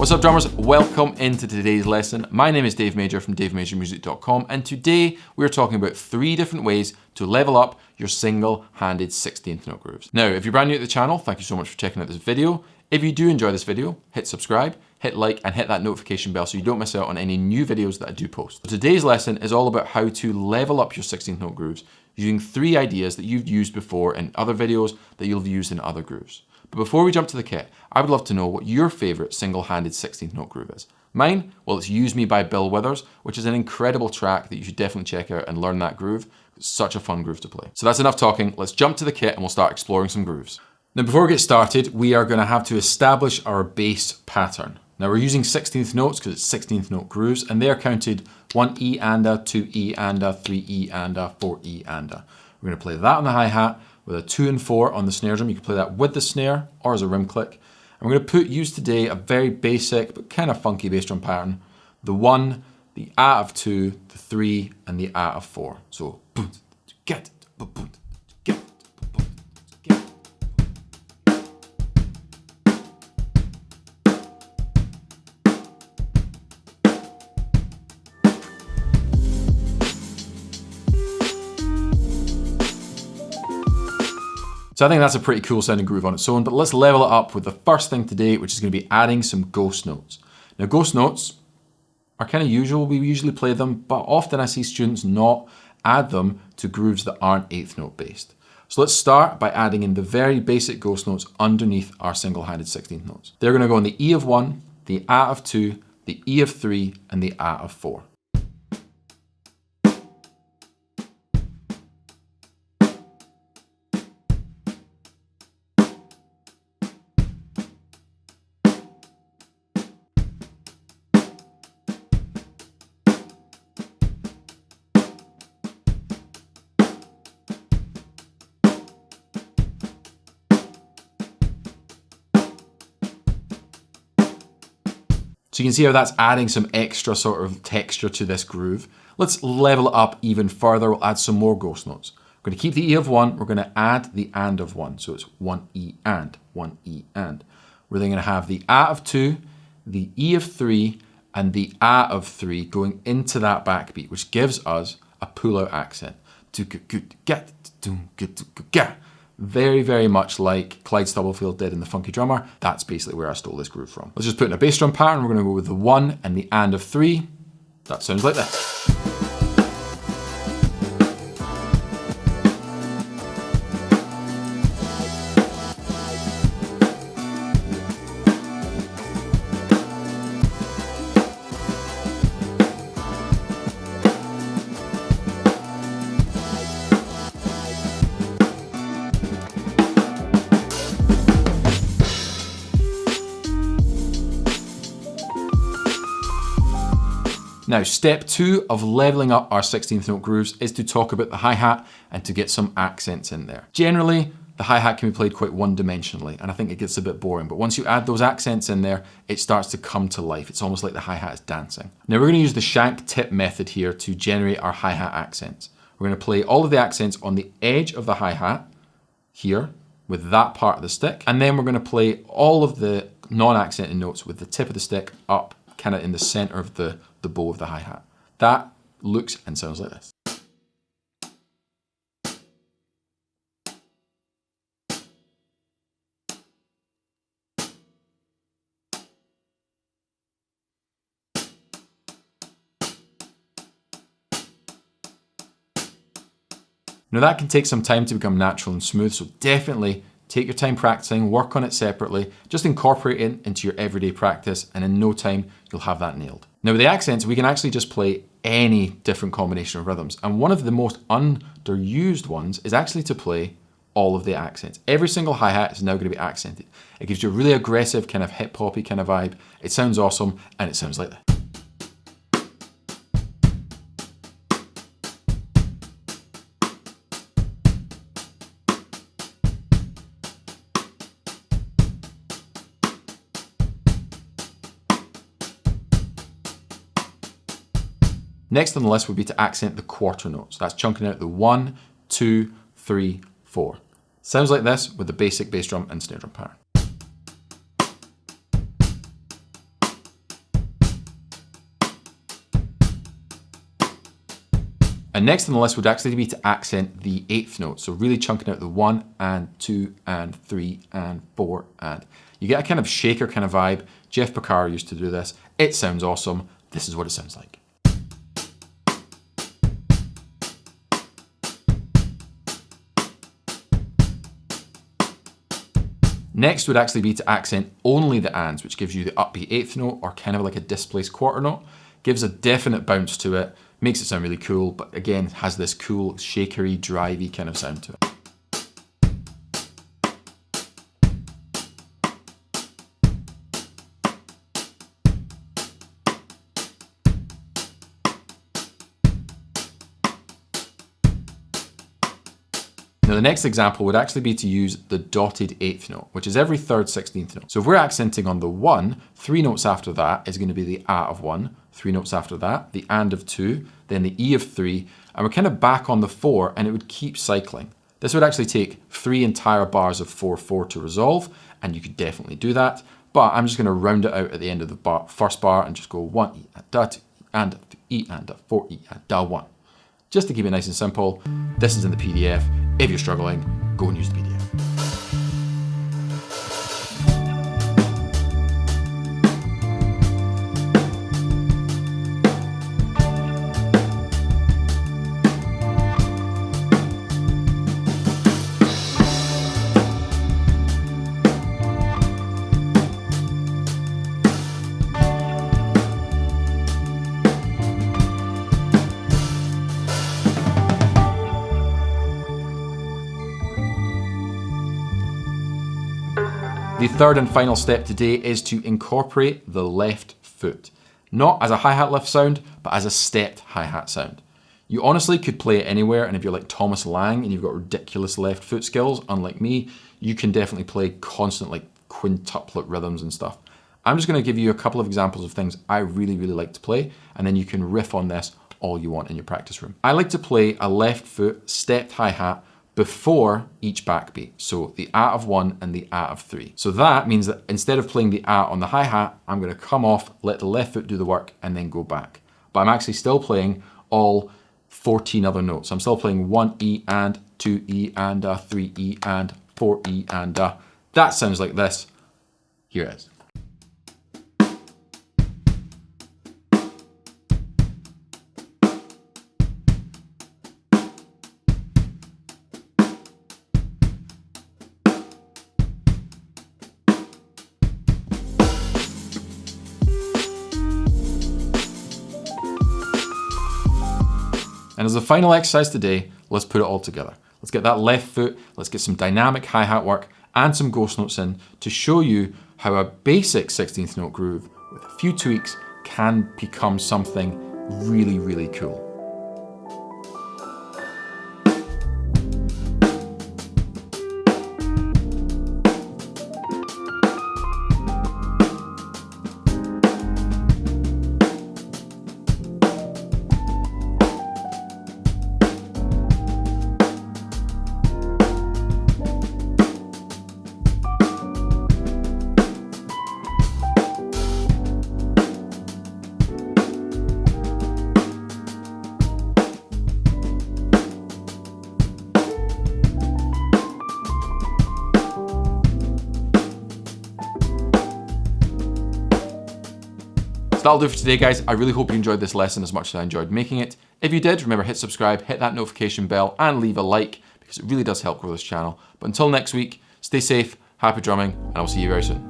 What's up, drummers? Welcome into today's lesson. My name is Dave Major from davemajormusic.com, and today we're talking about 3 different ways to level up your single-handed 16th note grooves. Now, if you're brand new to the channel, thank you so much for checking out this video. If you do enjoy this video, hit subscribe, hit like, and hit that notification bell so you don't miss out on any new videos that I do post. Today's lesson is all about how to level up your 16th note grooves using 3 ideas that you've used before in other videos that you'll have used in other grooves. But before we jump to the kit, I would love to know what your favorite single-handed 16th note groove is. Mine, well, it's Use Me by Bill Withers, which is an incredible track that you should definitely check out and learn that groove. It's such a fun groove to play. So that's enough talking. Let's jump to the kit and we'll start exploring some grooves. Now, before we get started, we are going to have to establish our bass pattern. Now, we're using 16th notes because it's 16th note grooves, and they are counted 1 E and a, 2 E and a, 3 E and a, 4 E and a. We're going to play that on the hi-hat with a 2 and 4 on the snare drum. You can play that with the snare or as a rim click. And we're going to use today a very basic but kind of funky bass drum pattern. The 1, the A of 2, the 3, and the A of 4. So, get it, get it. So I think that's a pretty cool sounding groove on its own, but let's level it up with the first thing today, which is going to be adding some ghost notes. Now, ghost notes are kind of usual. We usually play them, but often I see students not add them to grooves that aren't 8th note based. So let's start by adding in the very basic ghost notes underneath our single-handed 16th notes. They're going to go on the E of 1, the A of 2, the E of 3, and the A of 4. So you can see how that's adding some extra sort of texture to this groove. Let's level it up even further. We'll add some more ghost notes. We're going to keep the E of 1. We're going to add the and of 1. So it's 1 E and, 1 E and. We're then going to have the A of 2, the E of 3, and the A of 3 going into that backbeat, which gives us a pull-out accent. Very, very much like Clyde Stubblefield did in The Funky Drummer. That's basically where I stole this groove from. Let's just put in a bass drum pattern. We're going to go with the 1 and the and of 3. That sounds like this. Now, step 2 of leveling up our 16th note grooves is to talk about the hi-hat and to get some accents in there. Generally, the hi-hat can be played quite one-dimensionally, and I think it gets a bit boring, but once you add those accents in there, it starts to come to life. It's almost like the hi-hat is dancing. Now, we're going to use the shank tip method here to generate our hi-hat accents. We're going to play all of the accents on the edge of the hi-hat here with that part of the stick, and then we're going to play all of the non-accented notes with the tip of the stick up kind of in the center of the bow of the hi-hat. That looks and sounds like this. Now that can take some time to become natural and smooth, so definitely take your time practicing, work on it separately, just incorporate it into your everyday practice, and in no time, you'll have that nailed. Now with the accents, we can actually just play any different combination of rhythms. And one of the most underused ones is actually to play all of the accents. Every single hi-hat is now going to be accented. It gives you a really aggressive kind of hip-hoppy kind of vibe. It sounds awesome, and it sounds like this. Next on the list would be to accent the quarter notes. That's chunking out the 1, 2, 3, 4. Sounds like this with the basic bass drum and snare drum pattern. And next on the list would actually be to accent the 8th note. So really chunking out the 1 and 2 and 3 and 4 and. You get a kind of shaker kind of vibe. Jeff Porcaro used to do this. It sounds awesome. This is what it sounds like. Next would actually be to accent only the ands, which gives you the upbeat 8th note or kind of like a displaced quarter note. Gives a definite bounce to it, makes it sound really cool, but again, has this cool, shakery, drivey kind of sound to it. Now the next example would actually be to use the dotted 8th note, which is every third 16th note. So if we're accenting on the 1, 3 notes after that is going to be the A of 1, 3 notes after that, the and of 2, then the E of 3, and we're kind of back on the 4, and it would keep cycling. This would actually take 3 entire bars of 4/4 to resolve, and you could definitely do that, but I'm just going to round it out at the end of the first bar and just go 1 E and da 2 and 3 E and da 4 E and da 1. Just to keep it nice and simple, this is in the PDF. If you're struggling, go and use the PDF. The third and final step today is to incorporate the left foot. Not as a hi-hat lift sound, but as a stepped hi-hat sound. You honestly could play it anywhere, and if you're like Thomas Lang and you've got ridiculous left foot skills, unlike me, you can definitely play constant like quintuplet rhythms and stuff. I'm just gonna give you a couple of examples of things I really, really like to play, and then you can riff on this all you want in your practice room. I like to play a left foot stepped hi-hat before each backbeat. So the A of 1 and the A of 3. So that means that instead of playing the A on the hi-hat, I'm going to come off, let the left foot do the work, and then go back. But I'm actually still playing all 14 other notes. I'm still playing 1 E and 2 E and 3 E and 4 E and that sounds like this. Here it is. And as a final exercise today, let's put it all together. Let's get that left foot, let's get some dynamic hi-hat work and some ghost notes in to show you how a basic 16th note groove with a few tweaks can become something really, really cool. So that'll do for today, guys. I really hope you enjoyed this lesson as much as I enjoyed making it. If you did, remember, hit subscribe, hit that notification bell, and leave a like, because it really does help grow this channel. But until next week, stay safe, happy drumming, and I'll see you very soon.